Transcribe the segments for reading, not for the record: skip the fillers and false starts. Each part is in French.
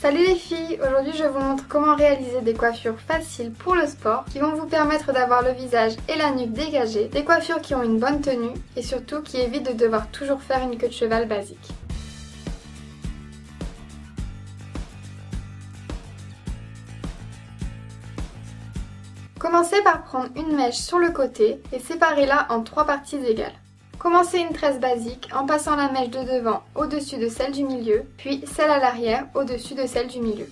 Salut les filles, aujourd'hui je vous montre comment réaliser des coiffures faciles pour le sport qui vont vous permettre d'avoir le visage et la nuque dégagés, des coiffures qui ont une bonne tenue et surtout qui évitent de devoir toujours faire une queue de cheval basique. Commencez par prendre une mèche sur le côté et séparez-la en 3 parties égales. Commencez une tresse basique en passant la mèche de devant au-dessus de celle du milieu, puis celle à l'arrière au-dessus de celle du milieu.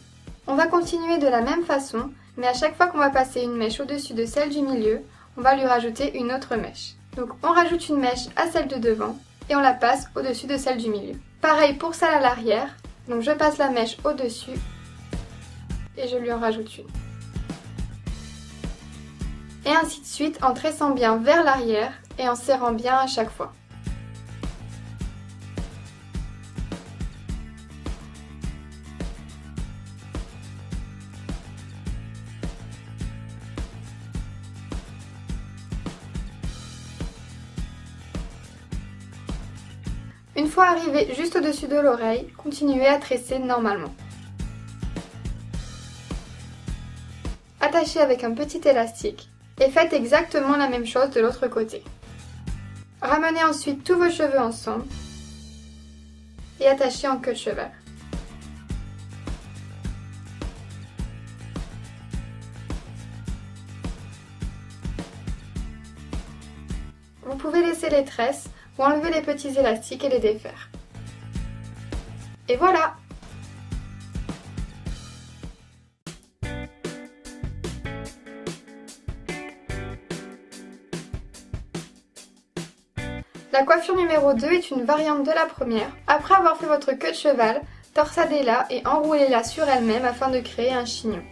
On va continuer de la même façon, mais à chaque fois qu'on va passer une mèche au-dessus de celle du milieu, on va lui rajouter une autre mèche. Donc on rajoute une mèche à celle de devant et on la passe au-dessus de celle du milieu. Pareil pour celle à l'arrière, donc je passe la mèche au-dessus et je lui en rajoute une. Et ainsi de suite en tressant bien vers l'arrière et en serrant bien à chaque fois. Une fois arrivé juste au-dessus de l'oreille, continuez à tresser normalement. Attachez avec un petit élastique et faites exactement la même chose de l'autre côté. Ramenez ensuite tous vos cheveux ensemble et attachez en queue de cheval. Vous pouvez laisser les tresses ou enlever les petits élastiques et les défaire. Et voilà! La coiffure numéro 2 est une variante de la première. Après avoir fait votre queue de cheval, torsadez-la et enroulez-la sur elle-même afin de créer un chignon.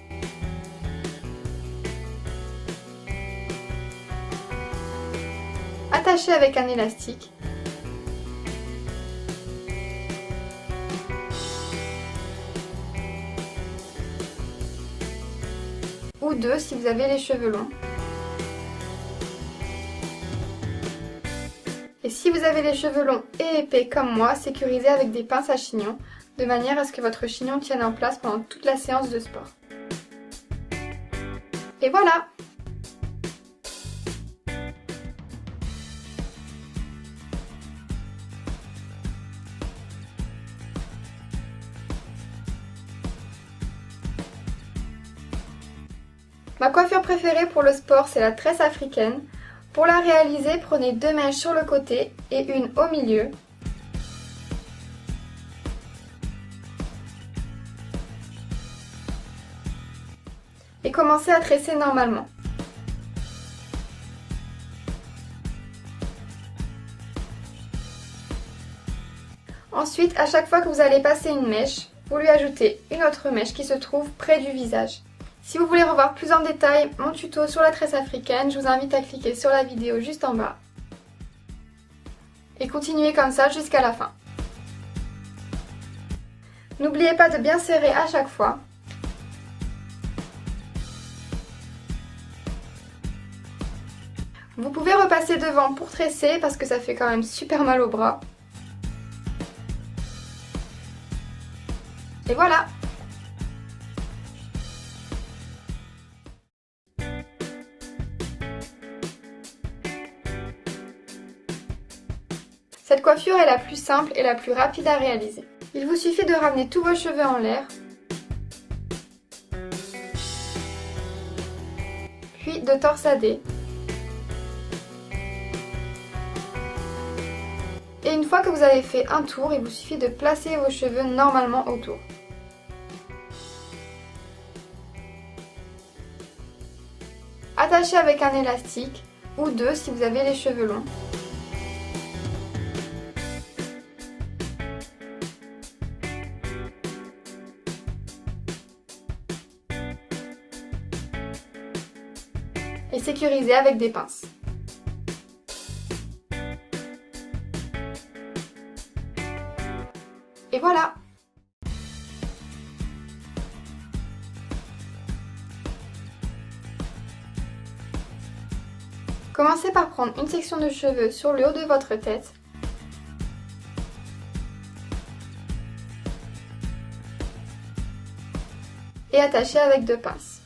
Attachez avec un élastique. Ou 2 si vous avez les cheveux longs. Et si vous avez les cheveux longs et épais comme moi, sécurisez avec des pinces à chignon, de manière à ce que votre chignon tienne en place pendant toute la séance de sport. Et voilà! Ma coiffure préférée pour le sport, c'est la tresse africaine. Pour la réaliser, prenez 2 mèches sur le côté et une au milieu. Et commencez à tresser normalement. Ensuite, à chaque fois que vous allez passer une mèche, vous lui ajoutez une autre mèche qui se trouve près du visage. Si vous voulez revoir plus en détail mon tuto sur la tresse africaine, je vous invite à cliquer sur la vidéo juste en bas. Et continuez comme ça jusqu'à la fin. N'oubliez pas de bien serrer à chaque fois. Vous pouvez repasser devant pour tresser parce que ça fait quand même super mal au bras. Et voilà! Cette coiffure est la plus simple et la plus rapide à réaliser. Il vous suffit de ramener tous vos cheveux en l'air, puis de torsader. Et une fois que vous avez fait un tour, il vous suffit de placer vos cheveux normalement autour. Attachez avec un élastique ou 2 si vous avez les cheveux longs. Et sécurisez avec des pinces. Et voilà! Commencez par prendre une section de cheveux sur le haut de votre tête. et attachez avec 2 pinces.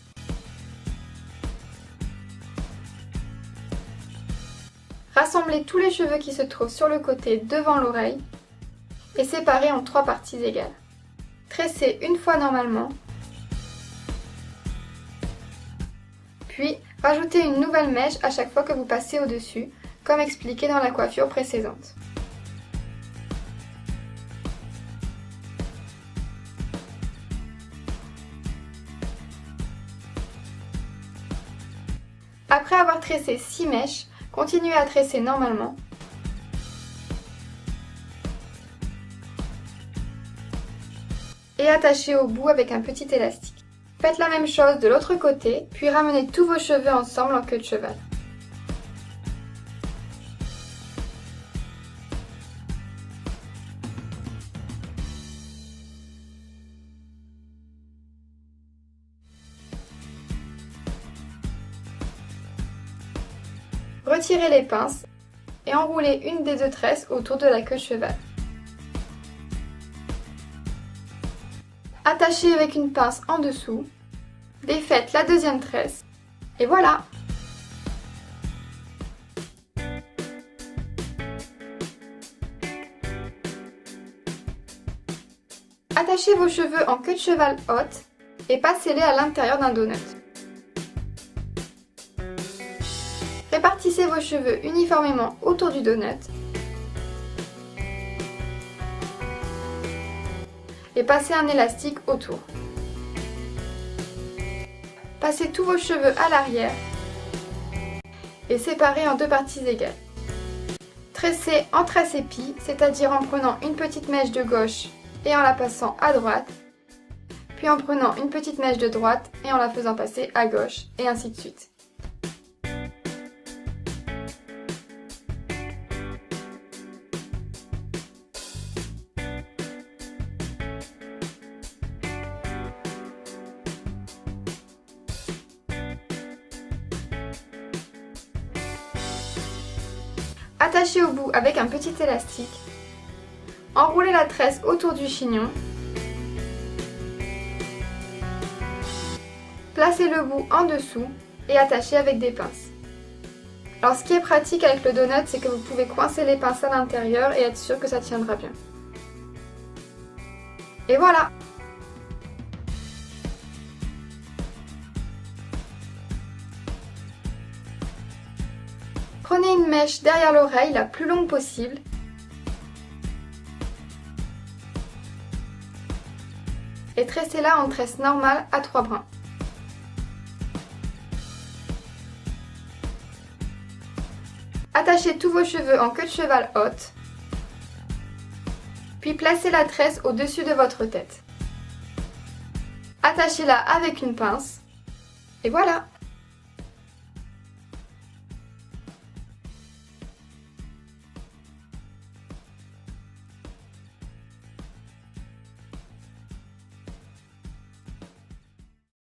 Rassemblez tous les cheveux qui se trouvent sur le côté devant l'oreille et séparez en 3 parties égales. Tressez une fois normalement, puis rajoutez une nouvelle mèche à chaque fois que vous passez au-dessus, comme expliqué dans la coiffure précédente. Après avoir tressé 6 mèches, continuez à tresser normalement. Et attachez au bout avec un petit élastique. Faites la même chose de l'autre côté, puis ramenez tous vos cheveux ensemble en queue de cheval. Retirez les pinces et enroulez une des 2 tresses autour de la queue de cheval. Attachez avec une pince en dessous, défaites la deuxième tresse, et voilà! Attachez vos cheveux en queue de cheval haute et passez-les à l'intérieur d'un donut. Répartissez vos cheveux uniformément autour du donut et passez un élastique autour. Passez tous vos cheveux à l'arrière et séparez en 2 parties égales. Tressez en tresse épi, c'est-à-dire en prenant une petite mèche de gauche et en la passant à droite, puis en prenant une petite mèche de droite et en la faisant passer à gauche, et ainsi de suite. Attachez au bout avec un petit élastique, enroulez la tresse autour du chignon, placez le bout en dessous et attachez avec des pinces. Alors ce qui est pratique avec le donut, c'est que vous pouvez coincer les pinces à l'intérieur et être sûr que ça tiendra bien. Et voilà! Prenez une mèche derrière l'oreille la plus longue possible et tressez-la en tresse normale à 3 brins. Attachez tous vos cheveux en queue de cheval haute, puis placez la tresse au-dessus de votre tête. Attachez-la avec une pince et voilà!